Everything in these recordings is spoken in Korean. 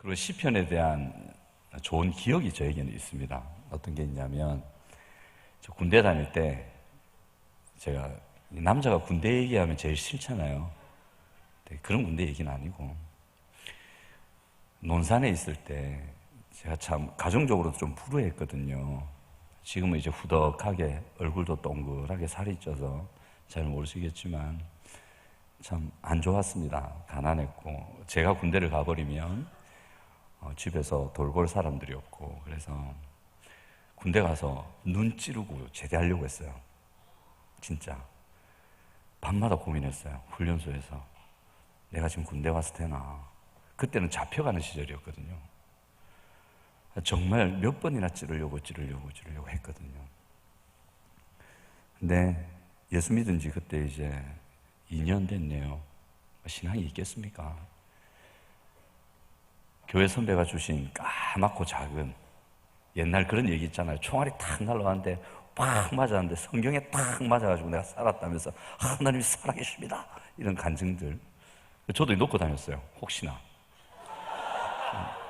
그리고 시편에 대한 좋은 기억이 저에게는 있습니다. 어떤 게 있냐면, 저 군대 다닐 때 제가 남자가 군대 얘기하면 제일 싫잖아요. 그런 군대 얘기는 아니고, 논산에 있을 때 제가 참 가정적으로도 좀 불우했거든요. 지금은 이제 후덕하게 얼굴도 동그랗게 살이 쪄서 잘 모르시겠지만 참 안 좋았습니다. 가난했고, 제가 군대를 가버리면 집에서 돌볼 사람들이 없고, 그래서 군대 가서 눈 찌르고 제대하려고 했어요. 진짜 밤마다 고민했어요. 훈련소에서 내가 지금 군대 와서 되나. 그때는 잡혀가는 시절이었거든요. 정말 몇 번이나 찌르려고 했거든요. 근데 예수 믿은 지 그때 이제 2년 됐네요. 신앙이 있겠습니까? 교회 선배가 주신 까맣고 작은, 옛날 그런 얘기 있잖아요. 총알이 탁 날아가는데 팍 맞았는데 성경에 탁 맞아가지고 내가 살았다면서 하나님이 살아계십니다, 이런 간증들 저도 놓고 다녔어요. 혹시나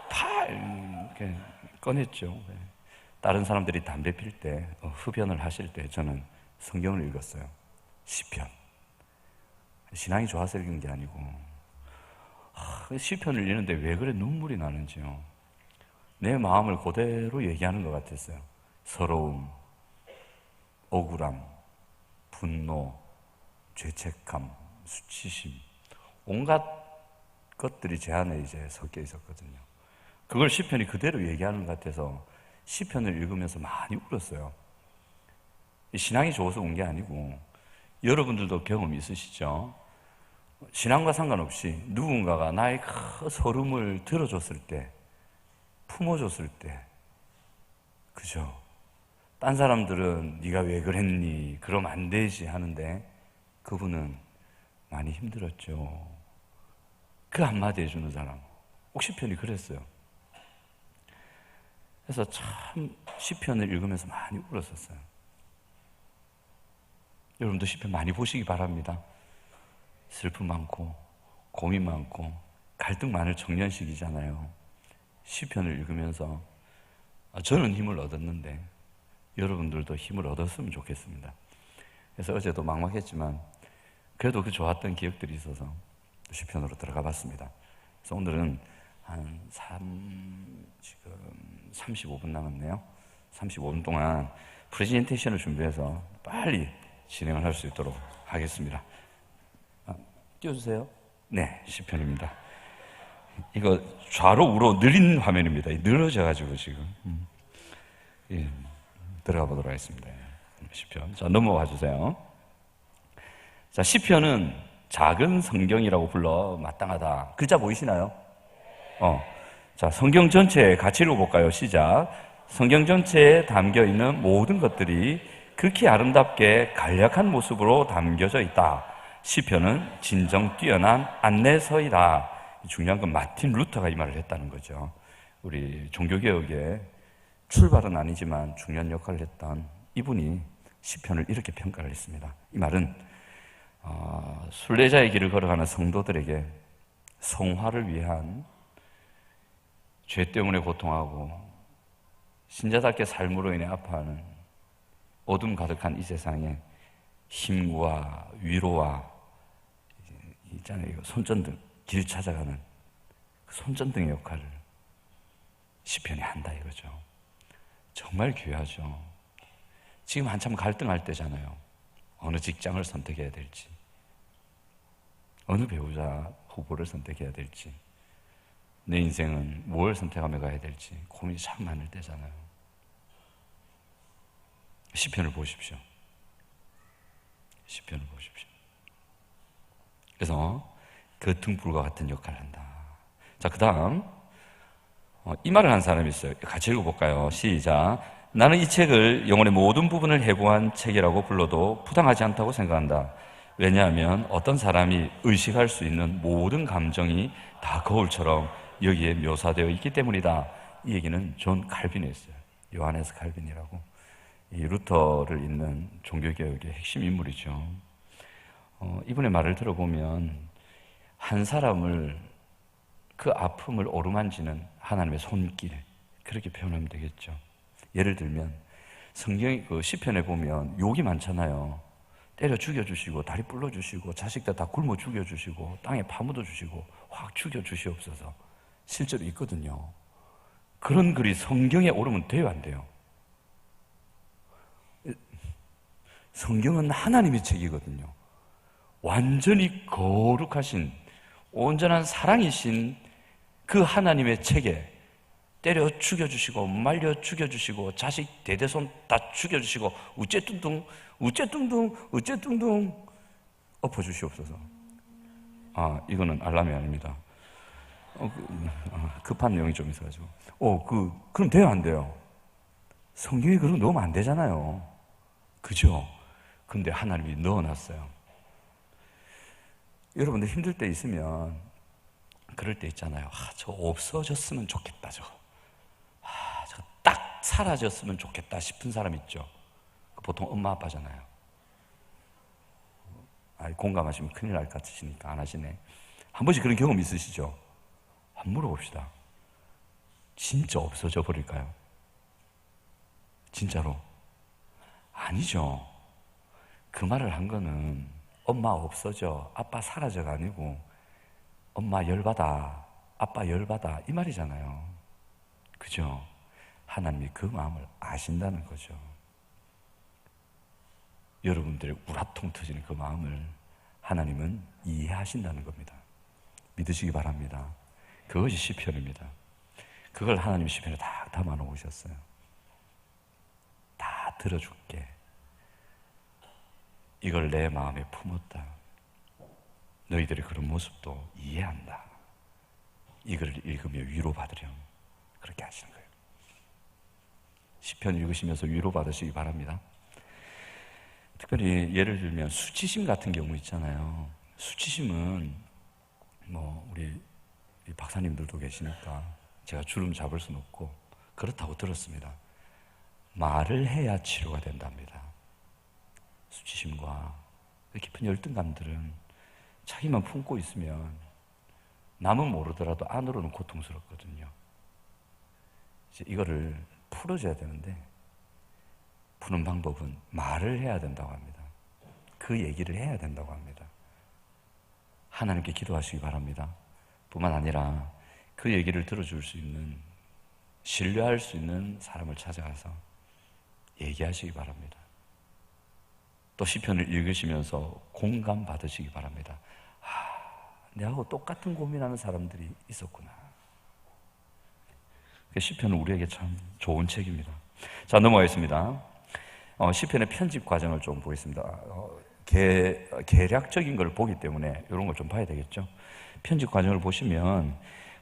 다 이렇게 꺼냈죠. 다른 사람들이 담배 필 때, 흡연을 하실 때 저는 성경을 읽었어요. 시편. 신앙이 좋아서 읽은 게 아니고, 시편을 읽는데 왜 그래 눈물이 나는지요. 내 마음을 그대로 얘기하는 것 같았어요. 서러움, 억울함, 분노, 죄책감, 수치심, 온갖 것들이 제 안에 이제 섞여 있었거든요. 그걸 시편이 그대로 얘기하는 것 같아서 시편을 읽으면서 많이 울었어요. 신앙이 좋아서 운 게 아니고, 여러분들도 경험 있으시죠? 신앙과 상관없이 누군가가 나의 그 서름을 들어줬을 때, 품어줬을 때, 그죠? 딴 사람들은 네가 왜 그랬니? 그러면 안 되지 하는데 그분은 많이 힘들었죠. 그 한마디 해주는 사람. 꼭 시편이 그랬어요. 그래서 참 시편을 읽으면서 많이 울었었어요. 여러분도 시편 많이 보시기 바랍니다. 슬픔 많고 고민 많고 갈등 많을 청년식이잖아요. 시편을 읽으면서 저는 힘을 얻었는데 여러분들도 힘을 얻었으면 좋겠습니다. 그래서 어제도 막막했지만 그래도 그 좋았던 기억들이 있어서 시편으로 들어가 봤습니다. 그래서 오늘은 지금 35분 남았네요. 35분 동안 프레젠테이션을 준비해서 빨리 진행을 할 수 있도록 하겠습니다. 띄워주세요. 네, 시편입니다. 이거 좌로 우로 느린 화면입니다. 늘어져가지고 지금. 예, 들어가 보도록 하겠습니다. 시편. 자, 넘어가 주세요. 자, 시편은 작은 성경이라고 불러 마땅하다. 글자 보이시나요? 자, 성경 전체에 같이 읽어볼까요? 시작. 성경 전체에 담겨 있는 모든 것들이 극히 아름답게 간략한 모습으로 담겨져 있다. 시편은 진정 뛰어난 안내서이다. 중요한 건 마틴 루터가 이 말을 했다는 거죠. 우리 종교개혁의 출발은 아니지만 중요한 역할을 했던 이분이 시편을 이렇게 평가를 했습니다. 이 말은 순례자의 길을 걸어가는 성도들에게 성화를 위한, 죄 때문에 고통하고 신자답게 삶으로 인해 아파하는 어둠 가득한 이 세상에 힘과 위로와 있잖아요, 손전등, 길 찾아가는 그 손전등의 역할을 시편이 한다 이거죠. 정말 귀하죠. 지금 한참 갈등할 때잖아요. 어느 직장을 선택해야 될지, 어느 배우자 후보를 선택해야 될지, 내 인생은 뭘 선택하며 가야 될지 고민이 참 많을 때잖아요. 시편을 보십시오. 시편을 보십시오. 그래서 그 등불과 같은 역할을 한다. 자, 그 다음 이 말을 한 사람이 있어요. 같이 읽어볼까요? 시작. 나는 이 책을 영혼의 모든 부분을 해부한 책이라고 불러도 부당하지 않다고 생각한다. 왜냐하면 어떤 사람이 의식할 수 있는 모든 감정이 다 거울처럼 여기에 묘사되어 있기 때문이다. 이 얘기는 존 칼빈이 했어요. 요하네스 칼빈이라고. 이 루터를 잇는 종교개혁의 핵심 인물이죠. 이분의 말을 들어보면 한 사람을 그 아픔을 어루만지는 하나님의 손길, 그렇게 표현하면 되겠죠. 예를 들면 성경 그 시편에 보면 욕이 많잖아요. 때려 죽여주시고 다리 불러주시고 자식들 다 굶어 죽여주시고 땅에 파묻어 주시고 확 죽여주시옵소서, 실제로 있거든요. 그런 글이 성경에 오르면 돼요, 안 돼요? 성경은 하나님의 책이거든요. 완전히 거룩하신 온전한 사랑이신 그 하나님의 책에 때려 죽여주시고 말려 죽여주시고 자식 대대손 다 죽여주시고 우째뚱뚱 엎어주시옵소서. 이거는 알람이 아닙니다. 급한 내용이 좀 있어가지고. 그럼 돼요, 안 돼요? 성경에 그런 거 넣으면 안 되잖아요. 그죠? 근데 하나님이 넣어놨어요. 여러분들 힘들 때 있으면 그럴 때 있잖아요. 저거 없어졌으면 좋겠다, 저거 딱 사라졌으면 좋겠다 싶은 사람 있죠? 보통 엄마 아빠잖아요. 공감하시면 큰일 날 것 같으시니까 안 하시네. 한 번씩 그런 경험 있으시죠? 한번 물어봅시다. 진짜 없어져 버릴까요? 진짜로? 아니죠. 그 말을 한 거는 엄마 없어져, 아빠 사라져가 아니고 엄마 열받아, 아빠 열받아, 이 말이잖아요. 그죠? 하나님이 그 마음을 아신다는 거죠. 여러분들의 우라통 터지는 그 마음을 하나님은 이해하신다는 겁니다. 믿으시기 바랍니다. 그것이 시편입니다. 그걸 하나님 시편에 다 담아 놓으셨어요. 다 들어줄게. 이걸 내 마음에 품었다. 너희들의 그런 모습도 이해한다. 이걸 읽으며 위로받으렴. 그렇게 하시는 거예요. 시편 읽으시면서 위로받으시기 바랍니다. 특별히 예를 들면 수치심 같은 경우 있잖아요. 수치심은 우리 박사님들도 계시니까 제가 주름 잡을 수는 없고 그렇다고 들었습니다. 말을 해야 치료가 된답니다. 수치심과 깊은 열등감들은 자기만 품고 있으면 남은 모르더라도 안으로는 고통스럽거든요. 이제 이거를 풀어줘야 되는데 푸는 방법은 말을 해야 된다고 합니다. 그 얘기를 해야 된다고 합니다. 하나님께 기도하시기 바랍니다. 뿐만 아니라 그 얘기를 들어줄 수 있는, 신뢰할 수 있는 사람을 찾아가서 얘기하시기 바랍니다. 또 시편을 읽으시면서 공감 받으시기 바랍니다. 내하고 똑같은 고민하는 사람들이 있었구나. 시편은 우리에게 참 좋은 책입니다. 자, 넘어가겠습니다. 시편의 편집 과정을 좀 보겠습니다. 계략적인 걸 보기 때문에 이런 걸 좀 봐야 되겠죠. 편집 과정을 보시면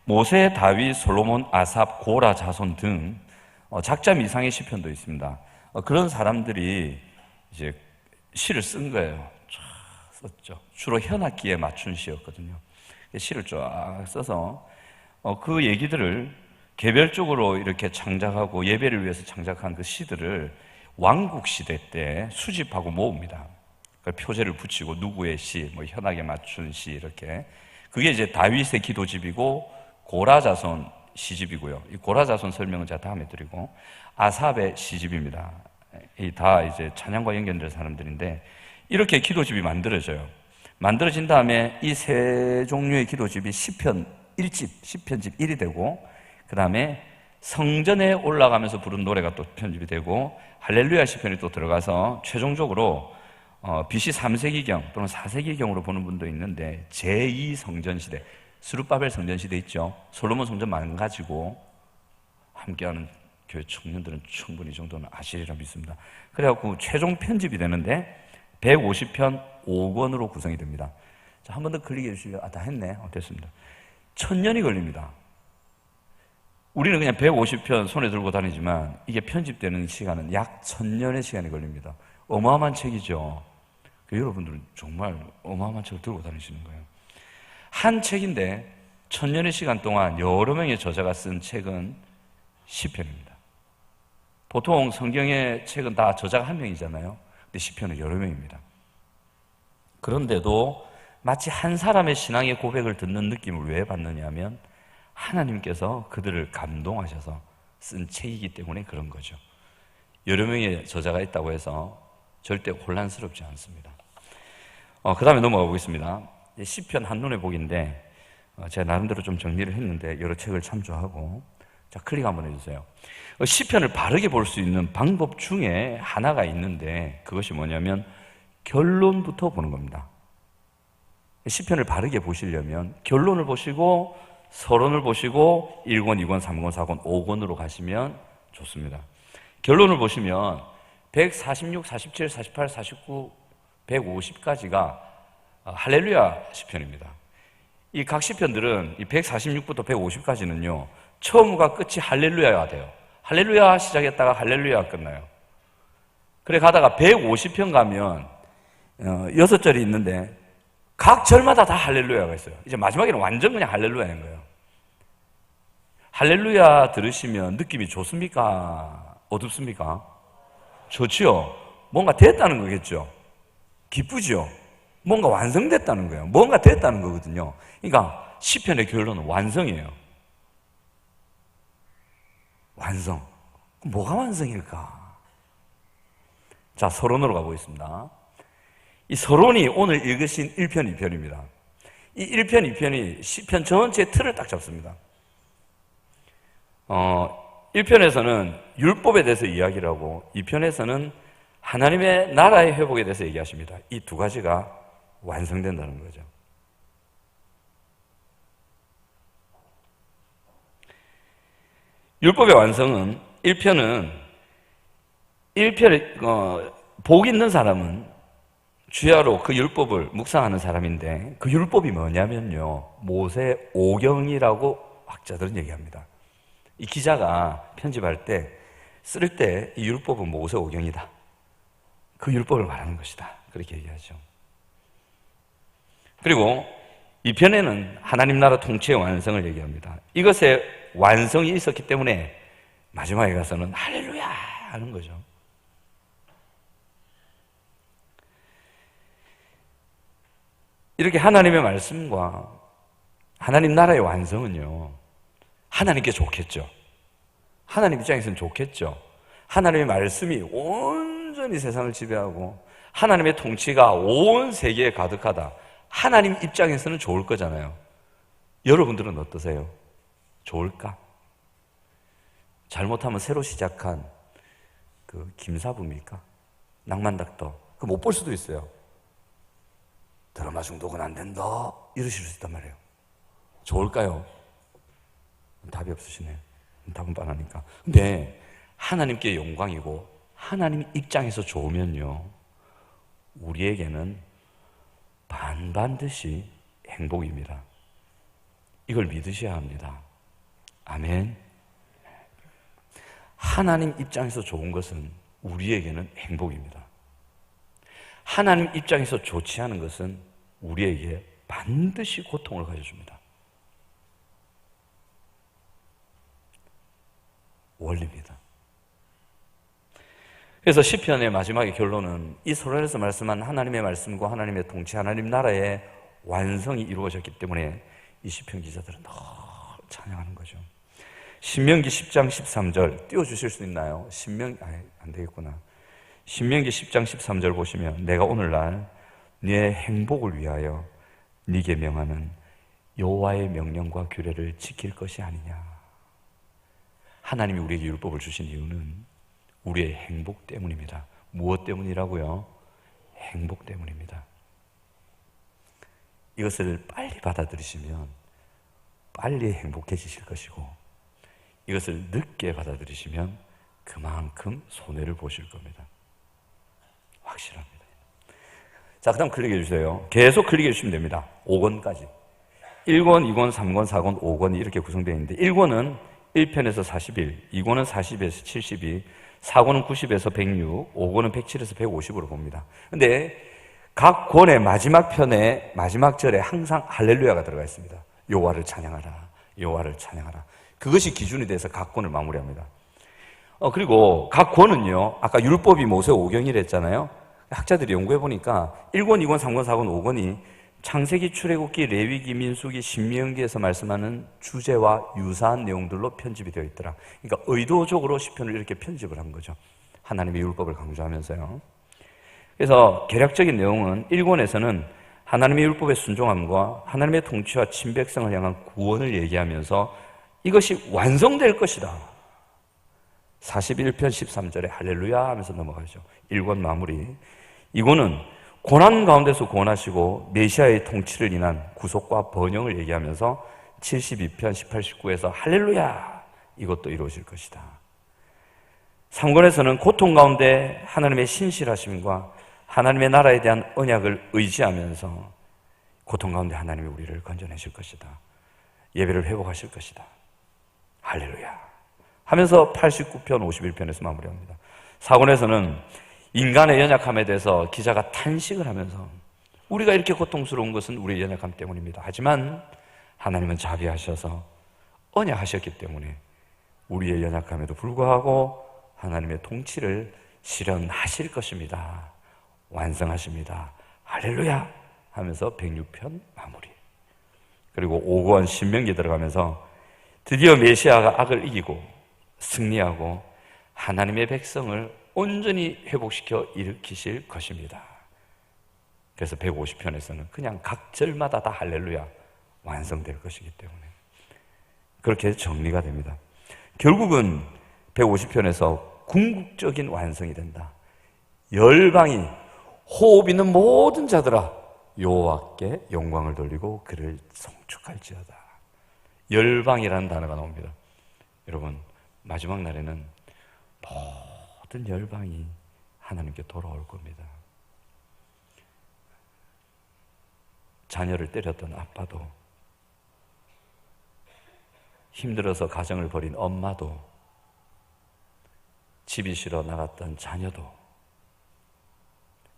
모세, 다윗, 솔로몬, 아삽, 고라, 자손 등 작잠 이상의 시편도 있습니다. 그런 사람들이 이제 시를 쓴 거예요. 쫙 썼죠. 주로 현악기에 맞춘 시였거든요. 시를 쫙 써서 그 얘기들을 개별적으로 이렇게 창작하고 예배를 위해서 창작한 그 시들을 왕국 시대 때 수집하고 모읍니다. 표제를 붙이고 누구의 시, 현악에 맞춘 시 이렇게. 그게 이제 다윗의 기도집이고 고라 자손 시집이고요. 이 고라 자손 설명은 제가 다음에 드리고 아삽의 시집입니다. 이 다 이제 찬양과 연결된 사람들인데 이렇게 기도집이 만들어져요. 만들어진 다음에 이 세 종류의 기도집이 시편 1집, 시편집 1이 되고 그 다음에 성전에 올라가면서 부른 노래가 또 편집이 되고 할렐루야 시편이 또 들어가서 최종적으로 BC 3세기경 또는 4세기경으로 보는 분도 있는데 제2 성전시대, 스룹바벨 성전시대 있죠. 솔로몬 성전 망가지고 함께하는 교회 청년들은 충분히 이 정도는 아시리라 믿습니다. 그래갖고 최종 편집이 되는데 150편 5권으로 구성이 됩니다. 자, 한 번 더 클릭해 주시면 다 했네. 됐습니다. 1000년이 걸립니다. 우리는 그냥 150편 손에 들고 다니지만 이게 편집되는 시간은 약 1000년의 시간이 걸립니다. 어마어마한 책이죠. 여러분들은 정말 어마어마한 책을 들고 다니시는 거예요. 한 책인데 1000년의 시간 동안 여러 명의 저자가 쓴 책은 시편입니다. 보통 성경의 책은 다 저자가 한 명이잖아요. 근데 시편은 여러 명입니다. 그런데도 마치 한 사람의 신앙의 고백을 듣는 느낌을 왜 받느냐 하면 하나님께서 그들을 감동하셔서 쓴 책이기 때문에 그런 거죠. 여러 명의 저자가 있다고 해서 절대 혼란스럽지 않습니다. 그 다음에 넘어가 보겠습니다. 시편 한눈에 보기인데 제가 나름대로 좀 정리를 했는데 여러 책을 참조하고, 자, 클릭 한번 해주세요. 시편을 바르게 볼 수 있는 방법 중에 하나가 있는데 그것이 뭐냐면 결론부터 보는 겁니다. 시편을 바르게 보시려면 결론을 보시고 서론을 보시고 1권, 2권, 3권, 4권, 5권으로 가시면 좋습니다. 결론을 보시면 146, 47, 48, 49, 150까지가 할렐루야 시편입니다. 이 각 시편들은 이 146부터 150까지는요, 처음과 끝이 할렐루야가 돼요. 할렐루야 시작했다가 할렐루야 끝나요. 그래 가다가 150편 가면 6절이 있는데 각 절마다 다 할렐루야가 있어요. 이제 마지막에는 완전 그냥 할렐루야인 거예요. 할렐루야 들으시면 느낌이 좋습니까? 어둡습니까? 좋지요? 뭔가 됐다는 거겠죠? 기쁘죠? 뭔가 완성됐다는 거예요. 뭔가 됐다는 거거든요. 그러니까 시편의 결론은 완성이에요. 완성. 뭐가 완성일까? 자, 서론으로 가보겠습니다. 이 서론이 오늘 읽으신 1편, 2편입니다. 이 1편, 2편이 시편 전체의 틀을 딱 잡습니다. 1편에서는 율법에 대해서 이야기를 하고 2편에서는 하나님의 나라의 회복에 대해서 얘기하십니다. 이 두 가지가 완성된다는 거죠. 율법의 완성은 1편은 복 있는 사람은 주야로 그 율법을 묵상하는 사람인데 그 율법이 뭐냐면요, 모세 오경이라고 학자들은 얘기합니다. 이 기자가 편집할 때 쓸 때 이 율법은 모세 오경이다, 그 율법을 말하는 것이다, 그렇게 얘기하죠. 그리고 2편에는 하나님 나라 통치의 완성을 얘기합니다. 이것의 완성이 있었기 때문에 마지막에 가서는 할렐루야 하는 거죠. 이렇게 하나님의 말씀과 하나님 나라의 완성은요, 하나님께 좋겠죠. 하나님 입장에서는 좋겠죠. 하나님의 말씀이 온전히 세상을 지배하고 하나님의 통치가 온 세계에 가득하다. 하나님 입장에서는 좋을 거잖아요. 여러분들은 어떠세요? 좋을까? 잘못하면 새로 시작한 그 김사부입니까? 낭만닥터. 그거 못 볼 수도 있어요. 드라마 중독은 안 된다, 이러실 수 있단 말이에요. 좋을까요? 답이 없으시네요. 답은 뻔하니까. 근데 하나님께 영광이고 하나님 입장에서 좋으면요, 우리에게는 반반듯이 행복입니다. 이걸 믿으셔야 합니다. 아멘. 하나님 입장에서 좋은 것은 우리에게는 행복입니다. 하나님 입장에서 좋지 않은 것은 우리에게 반드시 고통을 가져줍니다. 원리입니다. 그래서 시편의 마지막의 결론은 이 서론에서 말씀한 하나님의 말씀과 하나님의 통치, 하나님 나라의 완성이 이루어졌기 때문에 이 시편 기자들은 너무 찬양하는 거죠. 신명기 10장 13절 띄워주실 수 있나요? 안 되겠구나. 신명기 10장 13절 보시면 내가 오늘날 네 행복을 위하여 네게 명하는 여호와의 명령과 규례를 지킬 것이 아니냐. 하나님이 우리에게 율법을 주신 이유는 우리의 행복 때문입니다. 무엇 때문이라고요? 행복 때문입니다. 이것을 빨리 받아들이시면 빨리 행복해지실 것이고, 이것을 늦게 받아들이시면 그만큼 손해를 보실 겁니다. 확실합니다. 자, 그 다음 클릭해 주세요. 계속 클릭해 주시면 됩니다. 5권까지. 1권, 2권, 3권, 4권, 5권이 이렇게 구성되어 있는데 1권은 1편에서 41, 2권은 40에서 72, 4권은 90에서 106, 5권은 107에서 150으로 봅니다. 근데 각 권의 마지막 편에 마지막 절에 항상 할렐루야가 들어가 있습니다. 여호와를 찬양하라, 여호와를 찬양하라. 그것이 기준이 돼서 각 권을 마무리합니다. 그리고 각 권은요, 아까 율법이 모세 오경이라 했잖아요. 학자들이 연구해 보니까 1권, 2권, 3권, 4권, 5권이 창세기, 출애굽기, 레위기, 민수기, 신명기에서 말씀하는 주제와 유사한 내용들로 편집이 되어 있더라. 그러니까 의도적으로 시편을 이렇게 편집을 한 거죠. 하나님의 율법을 강조하면서요. 그래서 개략적인 내용은 1권에서는 하나님의 율법의 순종함과 하나님의 통치와 친백성을 향한 구원을 얘기하면서 이것이 완성될 것이다. 41편 13절에 할렐루야 하면서 넘어가죠. 1권 마무리. 2권은 고난 가운데서 구원하시고 메시아의 통치를 인한 구속과 번영을 얘기하면서 72편 18, 19에서 할렐루야 이것도 이루어질 것이다. 3권에서는 고통 가운데 하나님의 신실하심과 하나님의 나라에 대한 언약을 의지하면서 고통 가운데 하나님이 우리를 건져내실 것이다. 예배를 회복하실 것이다. 할렐루야 하면서 89편 51편에서 마무리합니다. 4권에서는 인간의 연약함에 대해서 기자가 탄식을 하면서 우리가 이렇게 고통스러운 것은 우리의 연약함 때문입니다. 하지만 하나님은 자비하셔서 언약하셨기 때문에 우리의 연약함에도 불구하고 하나님의 통치를 실현하실 것입니다. 완성하십니다. 할렐루야 하면서 106편 마무리. 그리고 5권 신명기 들어가면서 드디어 메시아가 악을 이기고 승리하고 하나님의 백성을 온전히 회복시켜 일으키실 것입니다. 그래서 150편에서는 그냥 각 절마다 다 할렐루야 완성될 것이기 때문에 그렇게 정리가 됩니다. 결국은 150편에서 궁극적인 완성이 된다. 열방이 호흡 있는 모든 자들아 여호와께 영광을 돌리고 그를 송축할지어다. 열방이라는 단어가 나옵니다. 여러분 마지막 날에는 모든 열방이 하나님께 돌아올 겁니다. 자녀를 때렸던 아빠도, 힘들어서 가정을 버린 엄마도, 집이 싫어 나갔던 자녀도,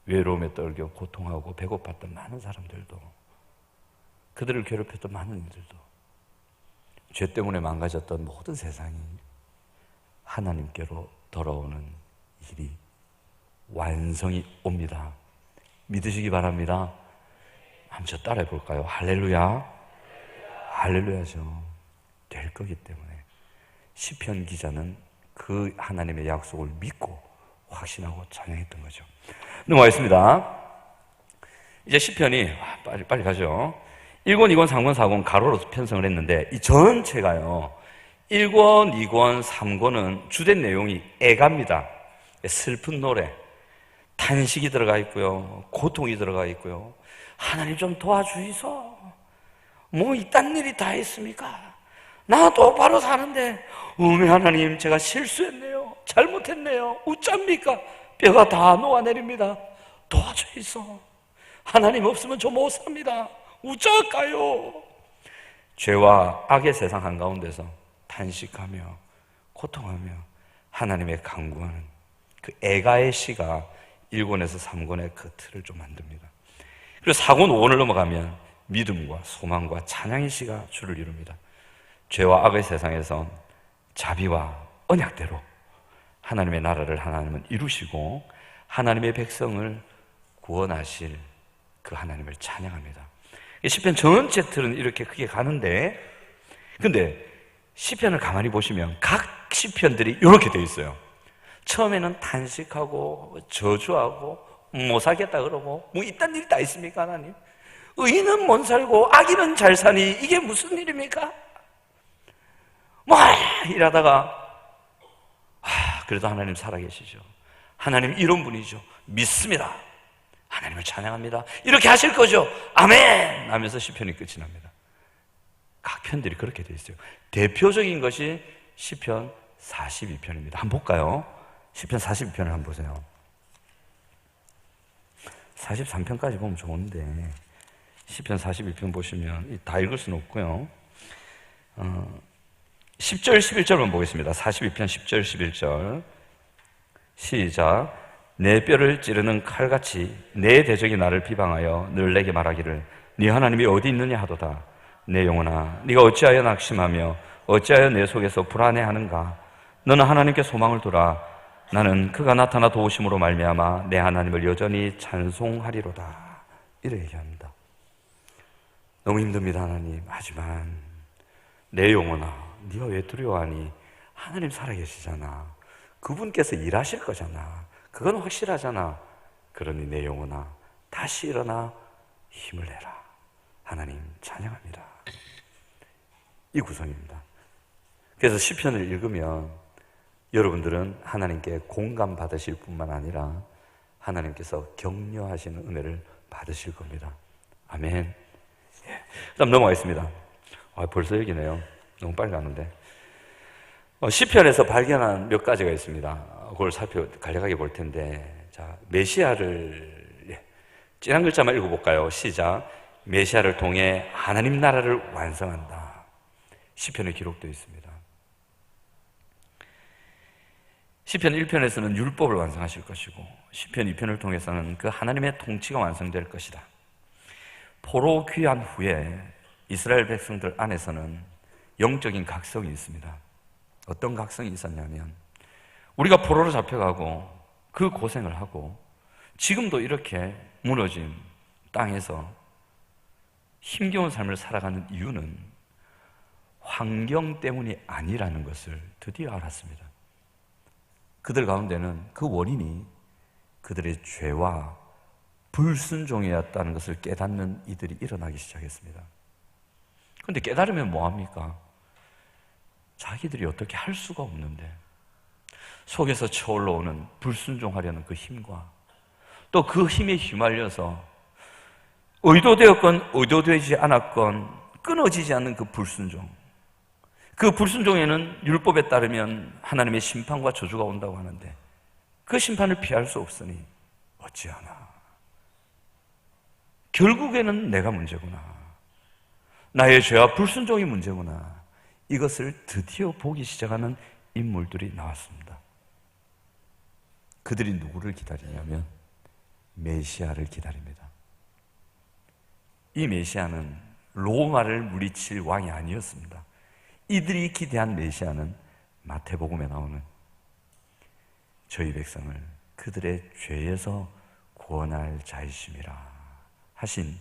외로움에 떨겨 고통하고 배고팠던 많은 사람들도, 그들을 괴롭혔던 많은 이들도, 죄 때문에 망가졌던 모든 세상이 하나님께로 돌아오는 일이 완성이 옵니다. 믿으시기 바랍니다. 한번 저 따라해 볼까요? 할렐루야. 할렐루야죠. 될 거기 때문에 시편 기자는 그 하나님의 약속을 믿고 확신하고 찬양했던 거죠. 넘어가겠습니다. 이제 시편이 빨리 가죠. 1권, 2권, 3권, 4권 가로로 편성을 했는데 이 전체가요 1권, 2권, 3권은 주된 내용이 애가입니다. 슬픈 노래, 탄식이 들어가 있고요, 고통이 들어가 있고요. 하나님 좀 도와주이소. 뭐 이딴 일이 다 있습니까? 나 똑바로 사는데 어메 하나님 제가 실수했네요, 잘못했네요, 어쩝니까? 뼈가 다 녹아내립니다. 도와주이소. 하나님 없으면 저 못 삽니다. 어쩔까요? 죄와 악의 세상 한가운데서 탄식하며 고통하며 하나님의 간구하는 그 애가의 시가 1권에서 3권의 그 틀을 좀 만듭니다. 그리고 4권, 5권을 넘어가면 믿음과 소망과 찬양의 시가 주를 이룹니다. 죄와 악의 세상에서 자비와 언약대로 하나님의 나라를 하나님은 이루시고 하나님의 백성을 구원하실 그 하나님을 찬양합니다. 시편 전체 틀은 이렇게 크게 가는데, 근데 시편을 가만히 보시면 각 시편들이 이렇게 되어 있어요. 처음에는 탄식하고 저주하고 못 살겠다 그러고 뭐 이딴 일이 다 있습니까? 하나님 의인은 못 살고 악인은 잘 사니 이게 무슨 일입니까? 뭐 이러다가 그래도 하나님 살아계시죠. 하나님 이런 분이죠. 믿습니다. 하나님을 찬양합니다. 이렇게 하실 거죠. 아멘 하면서 시편이 끝이 납니다. 각 편들이 그렇게 되어 있어요. 대표적인 것이 시편 42편입니다. 한번 볼까요? 시편 42편을 한번 보세요. 43편까지 보면 좋은데 시편 42편 보시면 다 읽을 수는 없고요. 10절 11절만 보겠습니다. 42편 10절 11절 시작. 내 뼈를 찌르는 칼같이 내 대적이 나를 비방하여 늘 내게 말하기를 네 하나님이 어디 있느냐 하도다. 내 영혼아 네가 어찌하여 낙심하며 어찌하여 내 속에서 불안해하는가. 너는 하나님께 소망을 두라. 나는 그가 나타나 도우심으로 말미암아 내 하나님을 여전히 찬송하리로다. 이렇게 얘기합니다. 너무 힘듭니다, 하나님. 하지만 내 영혼아, 네가 왜 두려워하니? 하나님 살아계시잖아. 그분께서 일하실 거잖아. 그건 확실하잖아. 그러니 내 영혼아, 다시 일어나 힘을 내라. 하나님 찬양합니다. 이 구성입니다. 그래서 시편을 읽으면 여러분들은 하나님께 공감받으실 뿐만 아니라 하나님께서 격려하시는 은혜를 받으실 겁니다. 아멘. 예. 그다음 넘어가겠습니다. 벌써 여기네요. 너무 빨리 가는데. 시편에서 발견한 몇 가지가 있습니다. 그걸 간략하게 볼 텐데, 자, 메시아를, 진한 글자만 읽어볼까요? 시작. 메시아를 통해 하나님 나라를 완성한다. 시편에 기록되어 있습니다. 시편 1편에서는 율법을 완성하실 것이고, 시편 2편을 통해서는 그 하나님의 통치가 완성될 것이다. 포로 귀환 후에 이스라엘 백성들 안에서는 영적인 각성이 있습니다. 어떤 각성이 있었냐면, 우리가 포로로 잡혀가고 그 고생을 하고 지금도 이렇게 무너진 땅에서 힘겨운 삶을 살아가는 이유는 환경 때문이 아니라는 것을 드디어 알았습니다. 그들 가운데는 그 원인이 그들의 죄와 불순종이었다는 것을 깨닫는 이들이 일어나기 시작했습니다. 그런데 깨달으면 뭐합니까? 자기들이 어떻게 할 수가 없는데 속에서 쳐올라오는 불순종하려는 그 힘과 또 그 힘에 휘말려서 의도되었건 의도되지 않았건 끊어지지 않는 그 불순종, 그 불순종에는 율법에 따르면 하나님의 심판과 저주가 온다고 하는데 그 심판을 피할 수 없으니 어찌하나. 결국에는 내가 문제구나. 나의 죄와 불순종이 문제구나. 이것을 드디어 보기 시작하는 인물들이 나왔습니다. 그들이 누구를 기다리냐면 메시아를 기다립니다. 이 메시아는 로마를 물리칠 왕이 아니었습니다. 이들이 기대한 메시아는 마태복음에 나오는 저희 백성을 그들의 죄에서 구원할 자이심이라 하신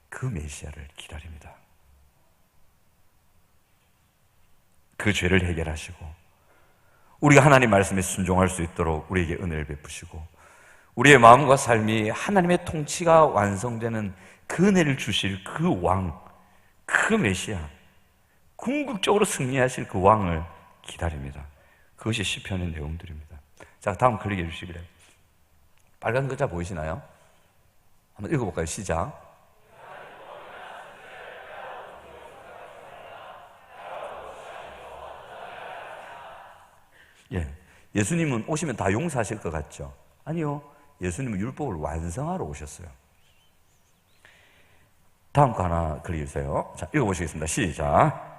그 메시아를 기다립니다. 그 죄를 해결하시고 우리가 하나님 말씀에 순종할 수 있도록 우리에게 은혜를 베푸시고 우리의 마음과 삶이 하나님의 통치가 완성되는 그 은혜를 주실 그 왕, 그 메시아, 궁극적으로 승리하실 그 왕을 기다립니다. 그것이 시편의 내용들입니다. 자, 다음 클릭해 주시길래. 빨간 글자 보이시나요? 한번 읽어볼까요? 시작. 예, 예수님은 오시면 다 용서하실 것 같죠? 아니요. 예수님은 율법을 완성하러 오셨어요. 다음 거 하나 그려주세요. 자, 읽어보시겠습니다. 시작.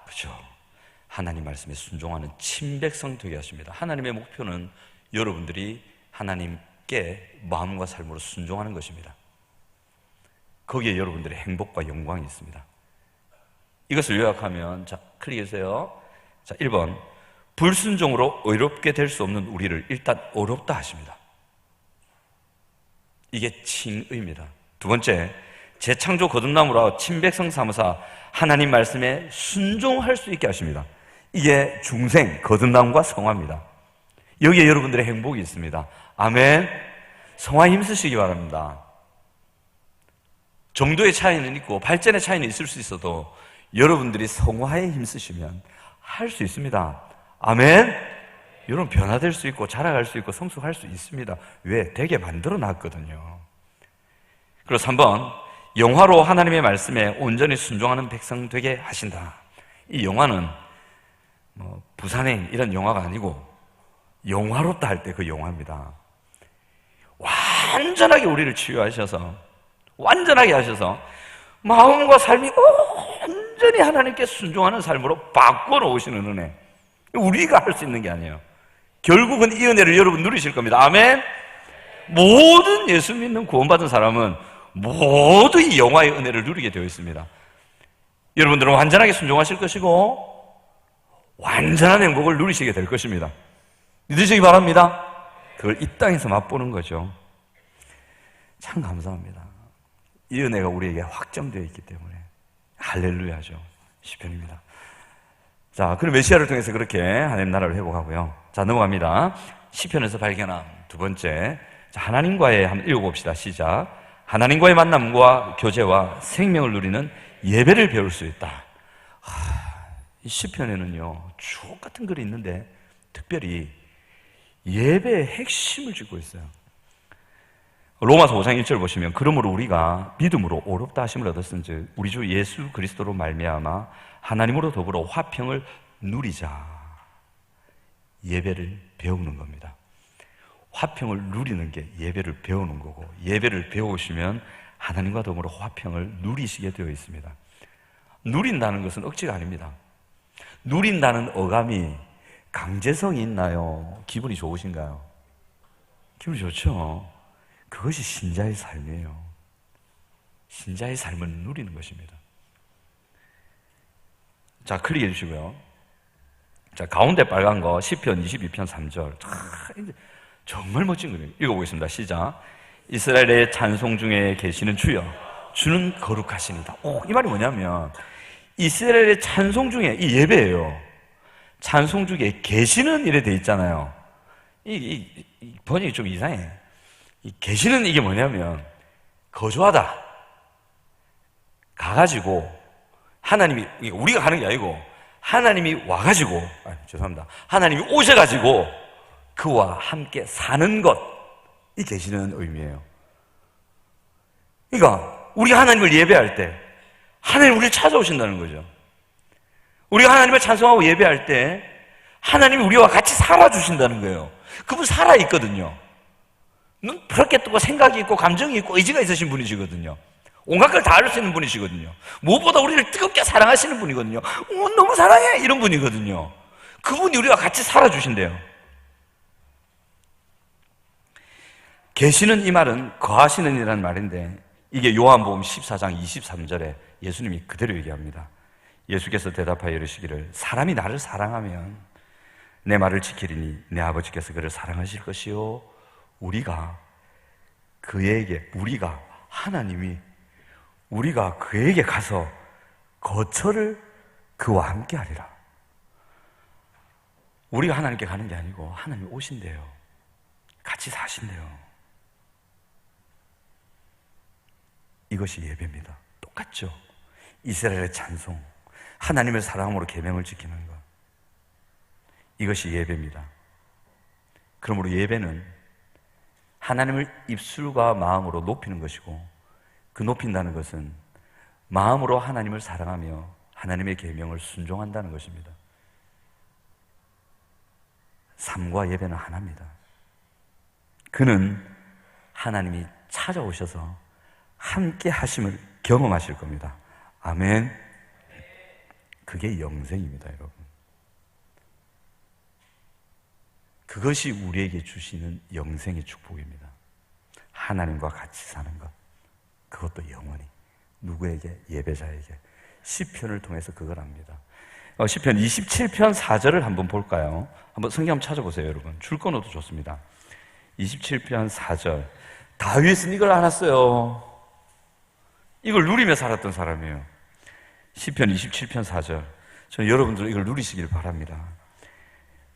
그렇죠. 하나님 말씀에 순종하는 친백성 되게 하십니다. 하나님의 목표는 여러분들이 하나님께 마음과 삶으로 순종하는 것입니다. 거기에 여러분들의 행복과 영광이 있습니다. 이것을 요약하면, 자, 클릭해주세요. 자, 1번. 불순종으로 의롭게 될 수 없는 우리를 일단 어렵다 하십니다. 이게 칭의입니다. 두 번째, 재창조 거듭남으로 친백성 삼으사 하나님 말씀에 순종할 수 있게 하십니다. 이게 중생, 거듭남과 성화입니다. 여기에 여러분들의 행복이 있습니다. 아멘. 성화에 힘쓰시기 바랍니다. 정도의 차이는 있고 발전의 차이는 있을 수 있어도 여러분들이 성화에 힘쓰시면 할 수 있습니다. 아멘. 여러분 변화될 수 있고 자라갈 수 있고 성숙할 수 있습니다. 왜? 되게 만들어 놨거든요. 그리고 3번, 영화로 하나님의 말씀에 온전히 순종하는 백성 되게 하신다. 이 영화는 부산행 이런 영화가 아니고 영화롭다 할 때 그 영화입니다. 완전하게 우리를 치유하셔서 완전하게 하셔서 마음과 삶이 온전히 하나님께 순종하는 삶으로 바꿔 놓으시는 은혜. 우리가 할 수 있는 게 아니에요. 결국은 이 은혜를 여러분 누리실 겁니다. 아멘. 모든 예수 믿는 구원받은 사람은 모두 이 영화의 은혜를 누리게 되어 있습니다. 여러분들은 완전하게 순종하실 것이고 완전한 행복을 누리시게 될 것입니다. 믿으시기 바랍니다. 그걸 이 땅에서 맛보는 거죠. 참 감사합니다. 이 은혜가 우리에게 확정되어 있기 때문에 할렐루야죠. 시편입니다. 자, 그럼 메시아를 통해서 그렇게 하나님 나라를 회복하고요. 자, 넘어갑니다. 시편에서 발견한 두 번째, 자, 하나님과의 한번 읽어봅시다. 시작. 하나님과의 만남과 교제와 생명을 누리는 예배를 배울 수 있다. 이 시편에는요, 주옥 같은 글이 있는데 특별히 예배의 핵심을 짚고 있어요. 로마서 5장 1절 보시면, 그러므로 우리가 믿음으로 오롭다 하심을 얻었은즉 우리 주 예수 그리스도로 말미암아 하나님으로 더불어 화평을 누리자. 예배를 배우는 겁니다. 화평을 누리는 게 예배를 배우는 거고, 예배를 배우시면 하나님과 더불어 화평을 누리시게 되어 있습니다. 누린다는 것은 억지가 아닙니다. 누린다는 어감이 강제성이 있나요? 기분이 좋으신가요? 기분이 좋죠. 그것이 신자의 삶이에요. 신자의 삶을 누리는 것입니다. 자, 클릭해 주시고요. 자, 가운데 빨간 거 시편 22편 3절. 정말 멋진 거예요. 읽어보겠습니다. 시작. 이스라엘의 찬송 중에 계시는 주여, 주는 거룩하시니다. 이 말이 뭐냐면 이스라엘의 찬송 중에, 이 예배예요. 찬송 중에 계시는 이래 돼 있잖아요. 이 번역이 좀 이상해. 이 계시는 이게 뭐냐면 거주하다, 가가지고 하나님이, 우리가 가는 게 아니고 하나님이 와가지고, 죄송합니다. 하나님이 오셔가지고 그와 함께 사는 것, 이 계시는 의미예요. 그러니까 우리가 하나님을 예배할 때 하나님 우리를 찾아오신다는 거죠. 우리가 하나님을 찬송하고 예배할 때 하나님이 우리와 같이 살아주신다는 거예요. 그분 살아있거든요. 눈 부럽게 뜨고 생각이 있고 감정이 있고 의지가 있으신 분이시거든요. 온갖 걸 다 알 수 있는 분이시거든요. 무엇보다 우리를 뜨겁게 사랑하시는 분이거든요. 너무 사랑해! 이런 분이거든요. 그분이 우리와 같이 살아주신대요. 계시는 이 말은 거하시는 이라는 말인데, 이게 요한복음 14장 23절에 예수님이 그대로 얘기합니다. 예수께서 대답하여 이르시기를, 사람이 나를 사랑하면 내 말을 지키리니 내 아버지께서 그를 사랑하실 것이요, 하나님이 우리가 그에게 가서 거처를 그와 함께 하리라. 우리가 하나님께 가는 게 아니고 하나님이 오신대요. 같이 사신대요. 이것이 예배입니다. 똑같죠? 이스라엘의 찬송, 하나님을 사랑함으로 계명을 지키는 것, 이것이 예배입니다. 그러므로 예배는 하나님을 입술과 마음으로 높이는 것이고, 그 높인다는 것은 마음으로 하나님을 사랑하며 하나님의 계명을 순종한다는 것입니다. 삶과 예배는 하나입니다. 그는 하나님이 찾아오셔서 함께 하심을 경험하실 겁니다. 아멘. 그게 영생입니다, 여러분. 그것이 우리에게 주시는 영생의 축복입니다. 하나님과 같이 사는 것, 그것도 영원히. 누구에게? 예배자에게. 시편을 통해서 그걸 합니다. 시편 27편 4절을 한번 볼까요? 한번 성경 한번 찾아보세요, 여러분. 줄 끊어도 좋습니다. 27편 4절. 다윗은 이걸 알았어요. 이걸 누리며 살았던 사람이에요. 시편 27편 4절. 저는 여러분들 이걸 누리시길 바랍니다.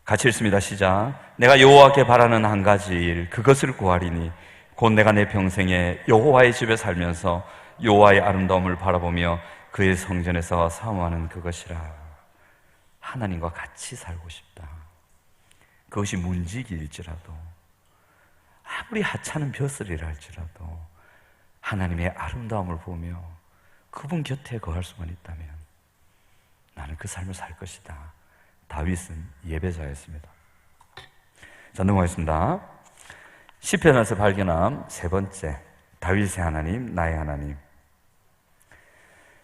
같이 읽습니다. 시작. 내가 여호와께 바라는 한 가지 일, 그것을 구하리니 곧 내가 내 평생에 여호와의 집에 살면서 여호와의 아름다움을 바라보며 그의 성전에서 사모하는 그것이라. 하나님과 같이 살고 싶다. 그것이 문지기일지라도, 아무리 하찮은 벼슬이라 할지라도 하나님의 아름다움을 보며 그분 곁에 거할 수만 있다면 나는 그 삶을 살 것이다. 다윗은 예배자였습니다. 자, 넘어가겠습니다. 시편에서 발견한 세 번째, 다윗의 하나님, 나의 하나님.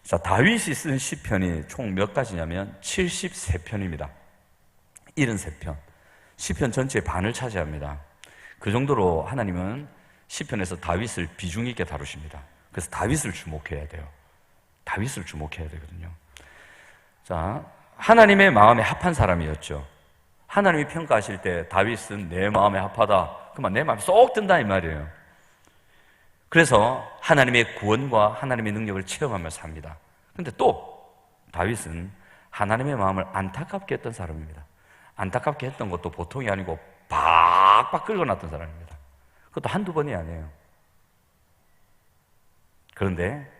자, 다윗이 쓴 시편이 총 몇 가지냐면 73편입니다. 73편. 시편 전체의 반을 차지합니다. 그 정도로 하나님은 시편에서 다윗을 비중 있게 다루십니다. 그래서 다윗을 주목해야 돼요. 다윗을 주목해야 되거든요. 자, 하나님의 마음에 합한 사람이었죠. 하나님이 평가하실 때 다윗은 내 마음에 합하다. 그만 내 마음에 쏙 든다 이 말이에요. 그래서 하나님의 구원과 하나님의 능력을 체험하며 삽니다. 그런데 또 다윗은 하나님의 마음을 안타깝게 했던 사람입니다. 안타깝게 했던 것도 보통이 아니고 박박 긁어놨던 사람입니다. 그것도 한두 번이 아니에요. 그런데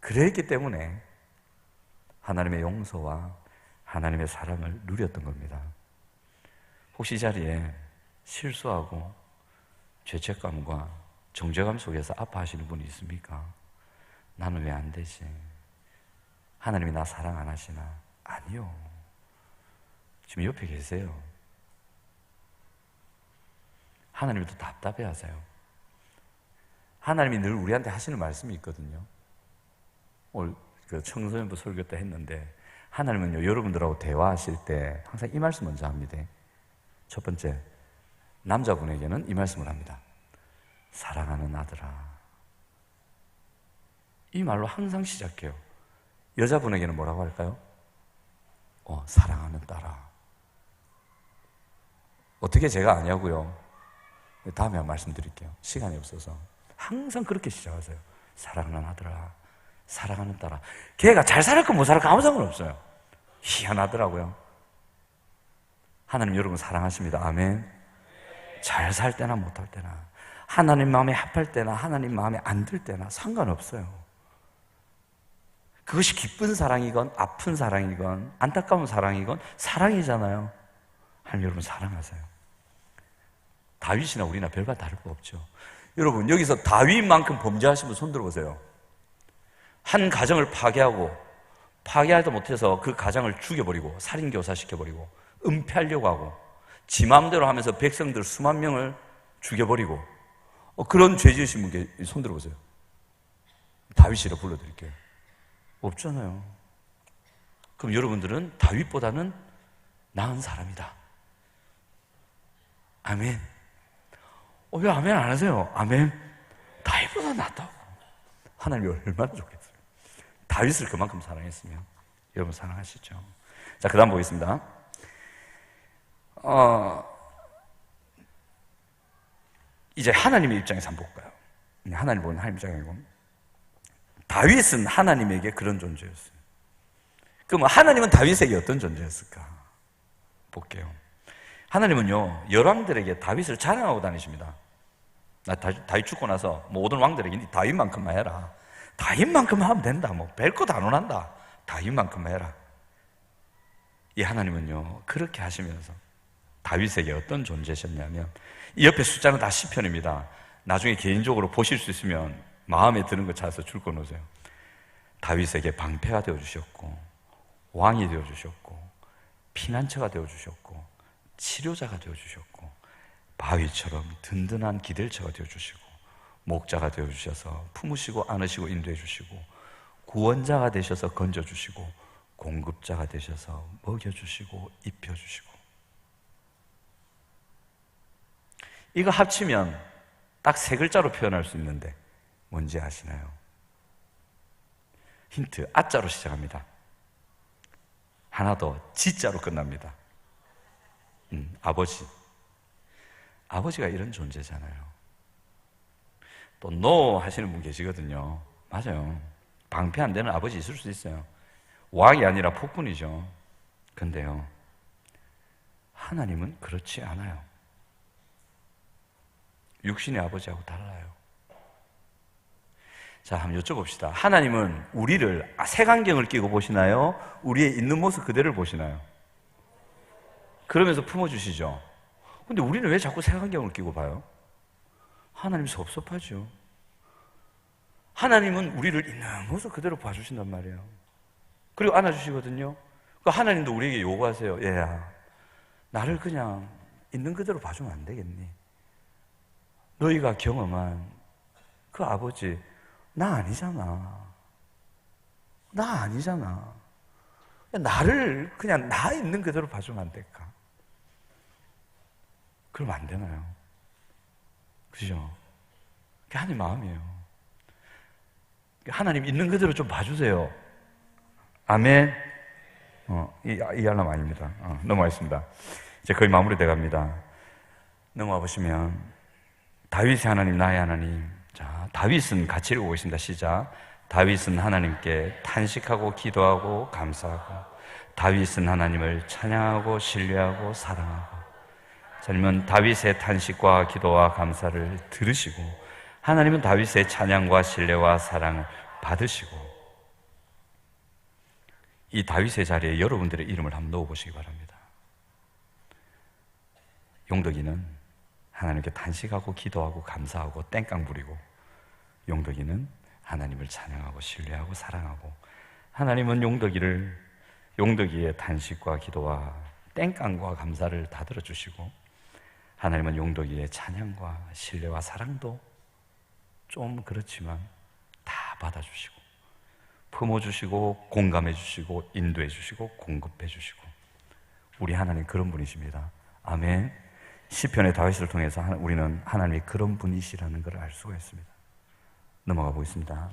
그랬기 때문에 하나님의 용서와 하나님의 사랑을 누렸던 겁니다. 혹시 이 자리에 실수하고 죄책감과 정죄감 속에서 아파하시는 분이 있습니까? 나는 왜 안 되지? 하나님이 나 사랑 안 하시나? 아니요. 지금 옆에 계세요. 하나님도 답답해 하세요. 하나님이 늘 우리한테 하시는 말씀이 있거든요. 오늘 그 청소년부 설교 때 했는데, 하나님은요, 여러분들하고 대화하실 때 항상 이 말씀 먼저 합니다. 첫 번째, 남자분에게는 이 말씀을 합니다. 사랑하는 아들아. 이 말로 항상 시작해요. 여자분에게는 뭐라고 할까요? 사랑하는 딸아. 어떻게 제가 아냐고요? 다음에 말씀드릴게요. 시간이 없어서. 항상 그렇게 시작하세요. 사랑하는 아들아, 사랑하는 딸아. 걔가 잘 살았건 못 살았건 아무 상관없어요. 희한하더라고요. 하나님 여러분 사랑하십니다. 아멘. 잘 살 때나 못할 때나, 하나님 마음에 합할 때나 하나님 마음에 안 들 때나 상관없어요. 그것이 기쁜 사랑이건 아픈 사랑이건 안타까운 사랑이건 사랑이잖아요. 하나님 여러분 사랑하세요. 다윗이나 우리나 별바 다를 거 없죠. 여러분 여기서 다윗만큼 범죄하신 분 손 들어보세요. 한 가정을 파괴하지도 못해서 그 가정을 죽여버리고 살인교사시켜버리고 은폐하려고 하고 지 마음대로 하면서 백성들 수만 명을 죽여버리고 그런 죄 지으신 분께 손 들어보세요. 다윗이라 불러드릴게요. 없잖아요. 그럼 여러분들은 다윗보다는 나은 사람이다. 아멘. 왜 아멘 안 하세요? 아멘. 다윗보다 낫다고. 하나님이 얼마나 좋겠어요. 다윗을 그만큼 사랑했으면 여러분 사랑하시죠. 자, 그 다음 보겠습니다. 이제 하나님의 입장에서 한번 볼까요? 하나님 보는 하나님 입장이고, 다윗은 하나님에게 그런 존재였어요. 그럼 하나님은 다윗에게 어떤 존재였을까? 볼게요. 하나님은요, 열왕들에게 다윗을 자랑하고 다니십니다. 다윗 죽고 나서 모든 왕들에게 다윗만큼만 해라. 다윗만큼만 하면 된다. 별것 안 원한다. 다윗만큼만 해라. 이 하나님은요, 그렇게 하시면서 다윗에게 어떤 존재셨냐면, 이 옆에 숫자는 다 시편입니다. 나중에 개인적으로 보실 수 있으면 마음에 드는 거 찾아서 줄 거 놓으세요. 다윗에게 방패가 되어주셨고, 왕이 되어주셨고, 피난처가 되어주셨고, 치료자가 되어주셨고, 바위처럼 든든한 기댈처가 되어주시고, 목자가 되어주셔서 품으시고 안으시고 인도해주시고, 구원자가 되셔서 건져주시고, 공급자가 되셔서 먹여주시고 입혀주시고. 이거 합치면 딱 세 글자로 표현할 수 있는데 뭔지 아시나요? 힌트, 아자로 시작합니다. 하나 더, 지자로 끝납니다. 아버지. 아버지가 이런 존재잖아요. 또 노 하시는 분 계시거든요. 맞아요. 방패 안 되는 아버지 있을 수 있어요. 왕이 아니라 폭군이죠. 근데요, 하나님은 그렇지 않아요. 육신의 아버지하고 달라요. 자, 한번 여쭤봅시다. 하나님은 우리를 색안경을 끼고 보시나요? 우리의 있는 모습 그대로를 보시나요? 그러면서 품어주시죠. 근데 우리는 왜 자꾸 색안경을 끼고 봐요? 하나님 섭섭하죠. 하나님은 우리를 있는 모습 그대로 봐주신단 말이에요. 그리고 안아주시거든요. 하나님도 우리에게 요구하세요. 얘야, 나를 그냥 있는 그대로 봐주면 안 되겠니? 너희가 경험한 그 아버지 나 아니잖아. 나 아니잖아. 나를 그냥 나 있는 그대로 봐주면 안 될까? 그러면 안 되나요? 그죠? 그게 하나님 마음이에요. 하나님 있는 그대로 좀 봐주세요. 아멘. 이 알람 아닙니다. 넘어가겠습니다. 이제 거의 마무리돼 갑니다. 넘어가 보시면, 다윗의 하나님, 나의 하나님. 자, 다윗은 같이 읽어보겠습니다. 시작. 다윗은 하나님께 탄식하고 기도하고 감사하고, 다윗은 하나님을 찬양하고 신뢰하고 사랑하고. 하나님은 다윗의 탄식과 기도와 감사를 들으시고, 하나님은 다윗의 찬양과 신뢰와 사랑을 받으시고, 이 다윗의 자리에 여러분들의 이름을 한번 넣어보시기 바랍니다. 용덕이는 하나님께 탄식하고 기도하고 감사하고 땡깡 부리고, 용덕이는 하나님을 찬양하고 신뢰하고 사랑하고, 하나님은 용덕이의 탄식과 기도와 땡깡과 감사를 다 들어주시고, 하나님은 용덕이의 찬양과 신뢰와 사랑도 좀 그렇지만 다 받아주시고, 품어주시고, 공감해주시고, 인도해주시고, 공급해주시고, 우리 하나님 그런 분이십니다. 아멘. 시편의 다윗을 통해서 우리는 하나님이 그런 분이시라는 걸 알 수가 있습니다. 넘어가 보겠습니다.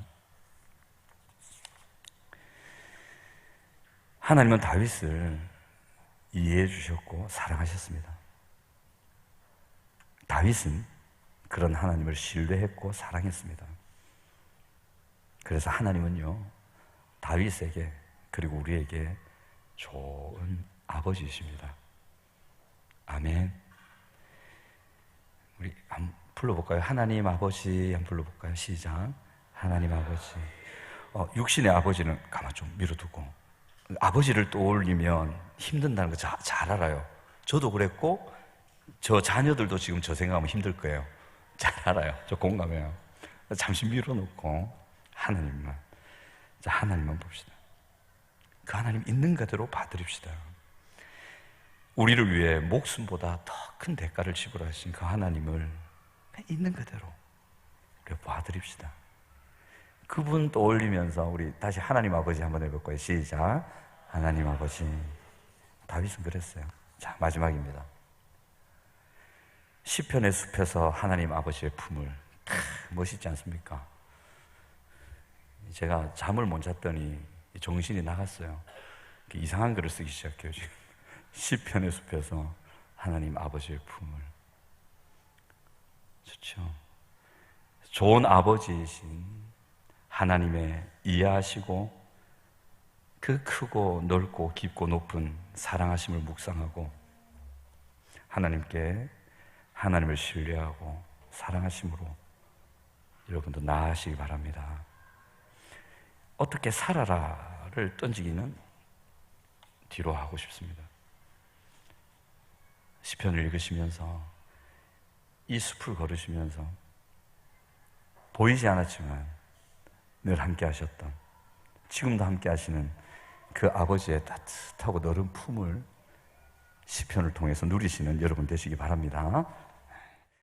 하나님은 다윗을 이해해 주셨고 사랑하셨습니다. 다윗은 그런 하나님을 신뢰했고 사랑했습니다. 그래서 하나님은요, 다윗에게 그리고 우리에게 좋은 아버지이십니다. 아멘. 우리 한번 불러볼까요? 하나님 아버지 한번 불러볼까요? 시작. 하나님 아버지. 육신의 아버지는 가만 좀 밀어두고, 아버지를 떠올리면 힘든다는 거 잘 알아요. 저도 그랬고 저 자녀들도 지금 저 생각하면 힘들 거예요. 잘 알아요. 저 공감해요. 잠시 밀어놓고 하나님만 봅시다. 그 하나님 있는 그대로 봐드립시다. 우리를 위해 목숨보다 더 큰 대가를 지불하신 그 하나님을 있는 그대로 우리가 봐드립시다. 그분 떠올리면서 우리 다시 하나님 아버지 한번 해볼 거예요. 시작. 하나님 아버지. 다윗은 그랬어요. 자, 마지막입니다. 시편의 숲에서 하나님 아버지의 품을. 멋있지 않습니까? 제가 잠을 못 잤더니 정신이 나갔어요. 이상한 글을 쓰기 시작해요, 지금. 시편의 숲에서 하나님 아버지의 품을. 좋죠. 좋은 아버지이신 하나님의 이해하시고 그 크고 넓고 깊고 높은 사랑하심을 묵상하고, 하나님께 하나님을 신뢰하고 사랑하심으로 여러분도 나아가시기 바랍니다. 어떻게 살아라를 던지기는 뒤로 하고 싶습니다. 시편을 읽으시면서, 이 숲을 걸으시면서 보이지 않았지만 늘 함께 하셨던, 지금도 함께 하시는 그 아버지의 따뜻하고 너른 품을 시편을 통해서 누리시는 여러분 되시기 바랍니다.